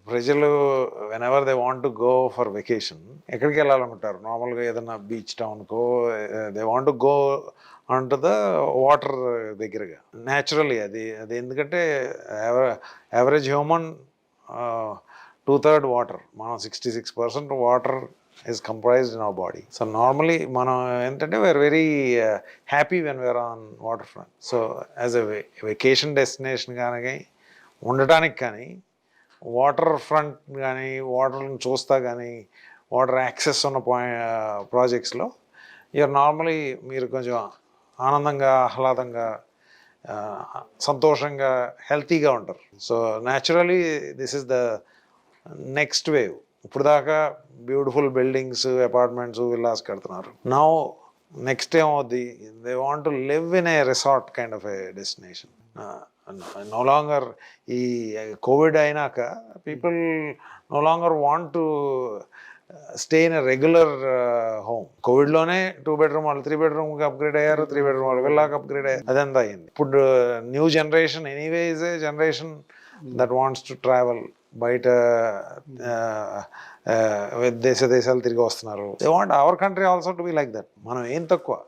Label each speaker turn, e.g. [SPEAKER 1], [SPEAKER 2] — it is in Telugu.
[SPEAKER 1] ప్రజలు whenever they want to go for vacation ఎక్కడికి వెళ్ళాలనుకుంటారు? నార్మల్గా ఏదైనా బీచ్ టౌన్కో they want to go on to the water దగ్గరగా న్యాచురల్లీ. అది అది ఎందుకంటే యావరేజ్ హ్యూమన్ 2/3 వాటర్, మనం 66% water is comprised in our body. So normally మనం ఏంటంటే we're very happy when we're on water front. So as a vacation destination కానీ ఉండటానికి కానీ వాటర్ ఫ్రంట్ కానీ వాటర్ని చూస్తా కానీ వాటర్ యాక్సెస్ ఉన్న ప్రాజెక్ట్స్లో యూఆర్ నార్మలీ మీరు కొంచెం ఆనందంగా ఆహ్లాదంగా సంతోషంగా హెల్తీగా ఉంటారు. So naturally this is the next wave. ఇప్పుడు దాకా బ్యూటిఫుల్ బిల్డింగ్స్, అపార్ట్మెంట్స్, విల్లాస్ కడుతున్నారు. నౌ నెక్స్ట్ ఏమవుద్ది, they want to live in a resort kind of a destination. No longer ఈ కోవిడ్ అయినాక people no longer want to stay in a regular home. కోవిడ్లోనే 2 bedroom వాళ్ళు 3 bedroomకి అప్గ్రేడ్ అయ్యారు, 3 bedroom వాళ్ళు విల్లాకి అప్గ్రేడ్ అయ్యారు. అదంతా అయింది. ఇప్పుడు new generation anyway is a generation that wants to travel. బయట దేశాలు తిరిగి వస్తున్నారు. They want our country also to be like that. మనం ఏం తక్కువ.